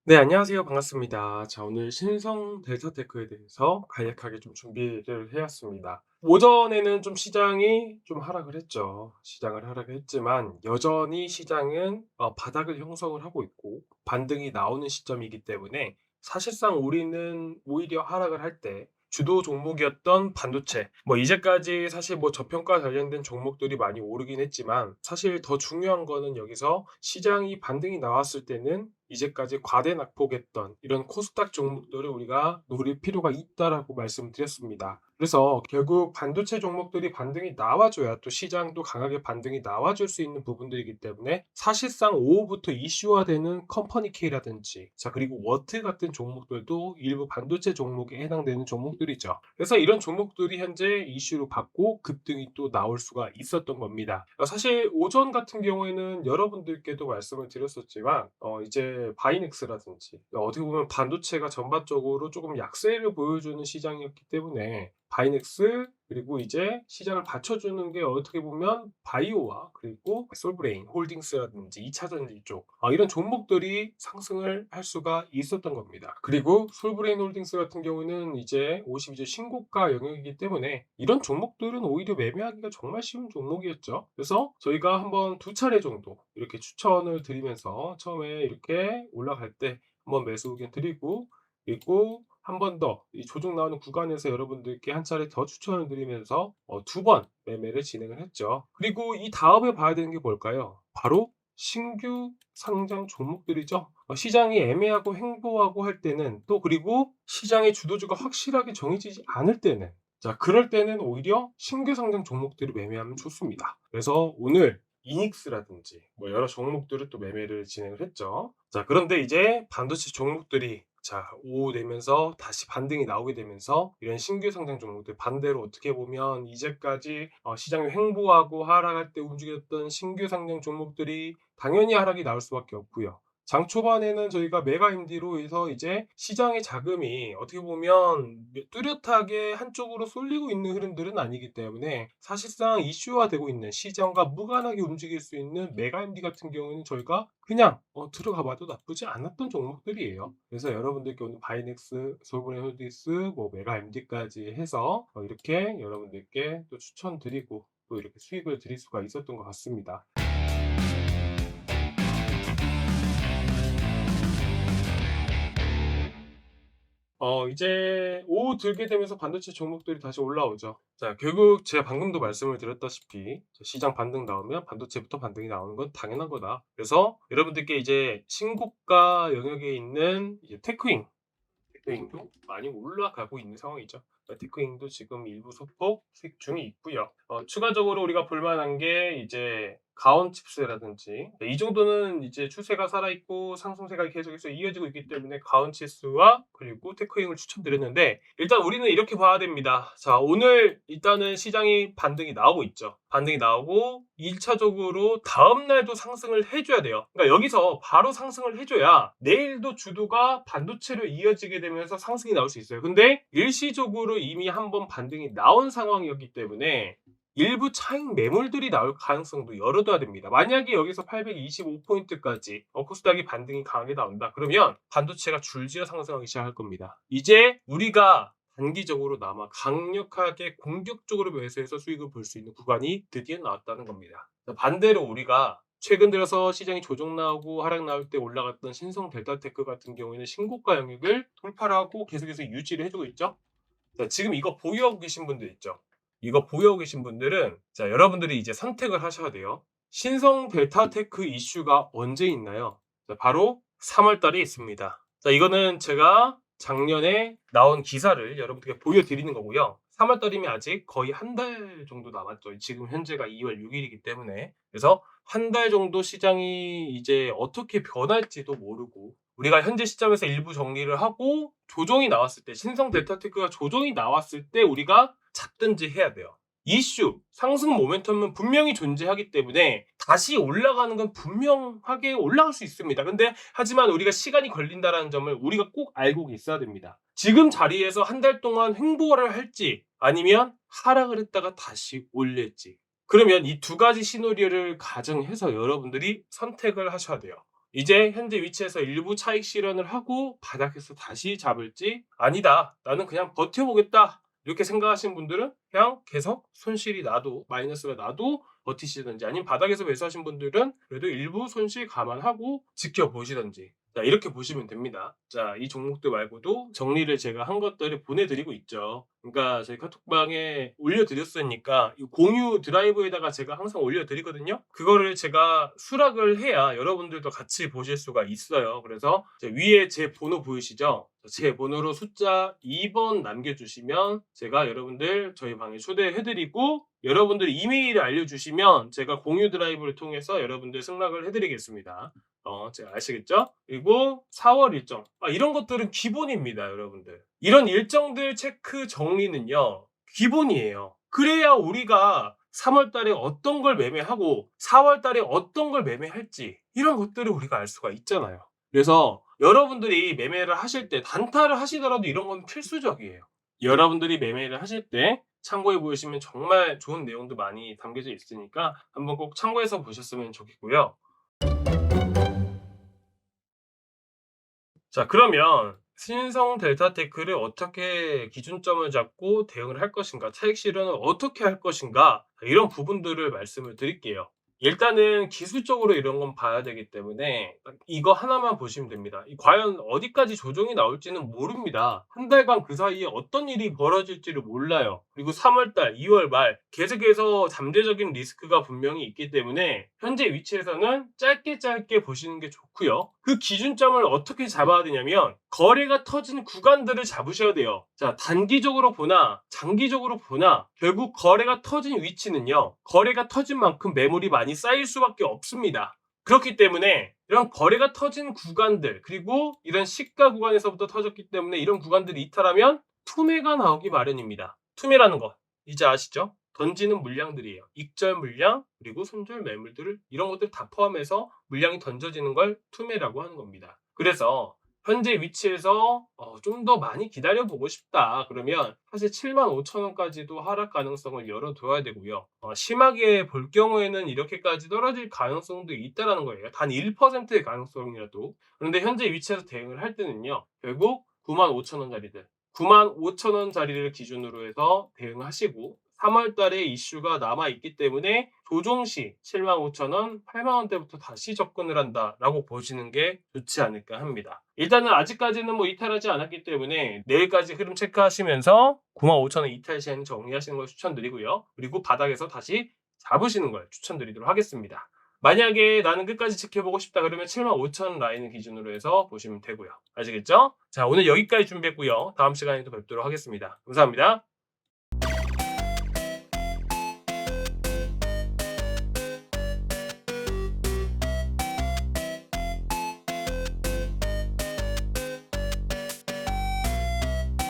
네, 안녕하세요. 반갑습니다. 자, 오늘 신성 델타테크에 대해서 간략하게 좀 준비를 해왔습니다. 오전에는 좀 시장이 좀 하락을 했죠. 시장을 하락을 했지만 여전히 시장은 바닥을 형성을 하고 있고 반등이 나오는 시점이기 때문에 사실상 우리는 오히려 하락을 할 때 주도 종목이었던 반도체, 이제까지 사실 저평가 관련된 종목들이 많이 오르긴 했지만 사실 더 중요한 거는 여기서 시장이 반등이 나왔을 때는 이제까지 과대 낙폭했던 이런 코스닥 종목들을 우리가 노릴 필요가 있다라고 말씀드렸습니다. 그래서 결국 반도체 종목들이 반등이 나와줘야 또 시장도 강하게 반등이 나와줄 수 있는 부분들이기 때문에 사실상 오후부터 이슈화되는 컴퍼니 K라든지 그리고 워트 같은 종목들도 일부 반도체 종목에 해당되는 종목들이죠. 그래서 이런 종목들이 현재 이슈로 받고 급등이 또 나올 수가 있었던 겁니다. 사실 오전 같은 경우에는 여러분들께도 말씀을 드렸었지만 이제 바이넥스라든지 어떻게 보면 반도체가 전반적으로 조금 약세를 보여주는 시장이었기 때문에 바이넥스 그리고 이제 시장을 받쳐주는 게 어떻게 보면 바이오와 그리고 솔브레인 홀딩스라든지 2차전지 쪽 이런 종목들이 상승을 할 수가 있었던 겁니다. 그리고 솔브레인 홀딩스 같은 경우는 이제 50 이제 신고가 영역이기 때문에 이런 종목들은 오히려 매매하기가 정말 쉬운 종목이었죠. 그래서 저희가 한번 두 차례 정도 이렇게 추천을 드리면서 처음에 이렇게 올라갈 때 한번 매수 의견 드리고, 그리고 한 번 더 이 조정 나오는 구간에서 여러분들께 한 차례 더 추천을 드리면서 두 번 매매를 진행을 했죠. 그리고 이 다음에 봐야 되는 게 뭘까요? 바로 신규 상장 종목들이죠. 시장이 애매하고 횡보하고 할 때는, 또 그리고 시장의 주도주가 확실하게 정해지지 않을 때는, 그럴 때는 오히려 신규 상장 종목들을 매매하면 좋습니다. 그래서 오늘 이닉스라든지 여러 종목들을 또 매매를 진행을 했죠. 그런데 이제 반도체 종목들이 오후 되면서 다시 반등이 나오게 되면서 이런 신규 상장 종목들, 반대로 어떻게 보면 이제까지 시장이 횡보하고 하락할 때 움직였던 신규 상장 종목들이 당연히 하락이 나올 수밖에 없고요. 장 초반에는 저희가 메가 MD로 해서 이제 시장의 자금이 어떻게 보면 뚜렷하게 한쪽으로 쏠리고 있는 흐름들은 아니기 때문에 사실상 이슈화되고 있는 시장과 무관하게 움직일 수 있는 메가 MD 같은 경우는 저희가 그냥 들어가 봐도 나쁘지 않았던 종목들이에요. 그래서 여러분들께 오늘 바이넥스, 솔브레인 홀딩스, 메가 MD까지 해서 이렇게 여러분들께 또 추천드리고 또 이렇게 수익을 드릴 수가 있었던 것 같습니다. 이제 오후 들게 되면서 반도체 종목들이 다시 올라오죠. 결국 제가 방금도 말씀을 드렸다시피 시장 반등 나오면 반도체부터 반등이 나오는 건 당연한 거다. 그래서 여러분들께 이제 신고가 영역에 있는 이제 테크윙도 많이 올라가고 있는 상황이죠. 테크윙도 지금 일부 소폭 수익 중에 있고요. 추가적으로 우리가 볼 만한 게 이제 가온 칩스라든지 이 정도는 이제 추세가 살아있고 상승세가 계속해서 이어지고 있기 때문에 가온 칩스와 그리고 테크윙을 추천드렸는데, 일단 우리는 이렇게 봐야 됩니다. 오늘 일단은 시장이 반등이 나오고 있죠. 반등이 나오고 1차적으로 다음날도 상승을 해줘야 돼요. 그러니까 여기서 바로 상승을 해줘야 내일도 주도가 반도체로 이어지게 되면서 상승이 나올 수 있어요. 근데 일시적으로 이미 한번 반등이 나온 상황이었기 때문에 일부 차익 매물들이 나올 가능성도 열어둬야 됩니다. 만약에 여기서 825포인트까지 코스닥이 반등이 강하게 나온다, 그러면 반도체가 줄지어 상승하기 시작할 겁니다. 이제 우리가 단기적으로나마 강력하게 공격적으로 매수해서 수익을 볼 수 있는 구간이 드디어 나왔다는 겁니다. 반대로 우리가 최근 들어서 시장이 조정 나오고 하락 나올 때 올라갔던 신성 델타테크 같은 경우에는 신고가 영역을 돌파를 하고 계속해서 유지를 해주고 있죠. 지금 이거 보유하고 계신 분들 있죠. 이거 보유하고 계신 분들은 여러분들이 이제 선택을 하셔야 돼요. 신성 델타테크 이슈가 언제 있나요? 바로 3월 달에 있습니다. 이거는 제가 작년에 나온 기사를 여러분들께 보여드리는 거고요. 3월 달이면 아직 거의 한 달 정도 남았죠. 지금 현재가 2월 6일이기 때문에. 그래서 한 달 정도 시장이 이제 어떻게 변할지도 모르고, 우리가 현재 시점에서 일부 정리를 하고 조정이 나왔을 때, 신성 델타테크가 조정이 나왔을 때 우리가 잡든지 해야 돼요. 이슈, 상승 모멘텀은 분명히 존재하기 때문에 다시 올라가는 건 분명하게 올라갈 수 있습니다. 근데 하지만 우리가 시간이 걸린다는 점을 우리가 꼭 알고 있어야 됩니다. 지금 자리에서 한 달 동안 횡보를 할지 아니면 하락을 했다가 다시 올릴지, 그러면 이 두 가지 시나리오를 가정해서 여러분들이 선택을 하셔야 돼요. 이제 현재 위치에서 일부 차익 실현을 하고 바닥에서 다시 잡을지, 아니다, 나는 그냥 버텨보겠다, 이렇게 생각하시는 분들은 그냥 계속 손실이 나도, 마이너스가 나도 버티시든지, 아니면 바닥에서 매수하신 분들은 그래도 일부 손실 감안하고 지켜보시든지, 자, 이렇게 보시면 됩니다. 자, 이 종목들 말고도 정리를 제가 한 것들을 보내드리고 있죠. 그러니까 저희 카톡방에 올려드렸으니까 이 공유 드라이브에다가 제가 항상 올려드리거든요. 그거를 제가 수락을 해야 여러분들도 같이 보실 수가 있어요. 그래서 위에 제 번호 보이시죠? 제 번호로 숫자 2번 남겨주시면 제가 여러분들 저희 방에 초대해드리고, 여러분들 이메일을 알려주시면 제가 공유 드라이브를 통해서 여러분들 승낙을 해드리겠습니다. 제가 아시겠죠? 그리고 4월 일정. 이런 것들은 기본입니다, 여러분들. 이런 일정들 체크 정리는요, 기본이에요. 그래야 우리가 3월 달에 어떤 걸 매매하고 4월 달에 어떤 걸 매매할지, 이런 것들을 우리가 알 수가 있잖아요. 그래서 여러분들이 매매를 하실 때, 단타를 하시더라도 이런 건 필수적이에요. 여러분들이 매매를 하실 때 참고해 보시면 정말 좋은 내용도 많이 담겨져 있으니까 한번 꼭 참고해서 보셨으면 좋겠고요. 자, 그러면 신성 델타테크를 어떻게 기준점을 잡고 대응을 할 것인가, 차익 실현을 어떻게 할 것인가, 이런 부분들을 말씀을 드릴게요. 일단은 기술적으로 이런 건 봐야 되기 때문에 이거 하나만 보시면 됩니다. 과연 어디까지 조정이 나올지는 모릅니다. 한 달간 그 사이에 어떤 일이 벌어질지를 몰라요. 그리고 3월 달, 2월 말 계속해서 잠재적인 리스크가 분명히 있기 때문에 현재 위치에서는 짧게 짧게 보시는 게 좋고요. 그 기준점을 어떻게 잡아야 되냐면 거래가 터진 구간들을 잡으셔야 돼요. 자, 단기적으로 보나 장기적으로 보나 결국 거래가 터진 위치는요, 거래가 터진 만큼 매물이 많이 쌓일 수밖에 없습니다. 그렇기 때문에 이런 거래가 터진 구간들, 그리고 이런 시가 구간에서부터 터졌기 때문에 이런 구간들이 이탈하면 투매가 나오기 마련입니다. 투매라는 거 이제 아시죠? 던지는 물량들이에요. 익절 물량, 그리고 손절 매물들을, 이런 것들 다 포함해서 물량이 던져지는 걸 투매라고 하는 겁니다. 그래서 현재 위치에서 좀 더 많이 기다려보고 싶다, 그러면 사실 75,000원까지도 하락 가능성을 열어둬야 되고요. 심하게 볼 경우에는 이렇게까지 떨어질 가능성도 있다는 거예요. 단 1%의 가능성이라도. 그런데 현재 위치에서 대응을 할 때는요, 결국 95,000원짜리들, 95,000원짜리를 기준으로 해서 대응하시고, 3월 달에 이슈가 남아있기 때문에 조정시 75,000원, 80,000원대부터 다시 접근을 한다라고 보시는 게 좋지 않을까 합니다. 일단은 아직까지는 뭐 이탈하지 않았기 때문에 내일까지 흐름 체크하시면서 95,000원 이탈 시에는 정리하시는 걸 추천드리고요. 그리고 바닥에서 다시 잡으시는 걸 추천드리도록 하겠습니다. 만약에 나는 끝까지 지켜보고 싶다 그러면 75,000 라인을 기준으로 해서 보시면 되고요. 아시겠죠? 자, 오늘 여기까지 준비했고요. 다음 시간에 또 뵙도록 하겠습니다. 감사합니다.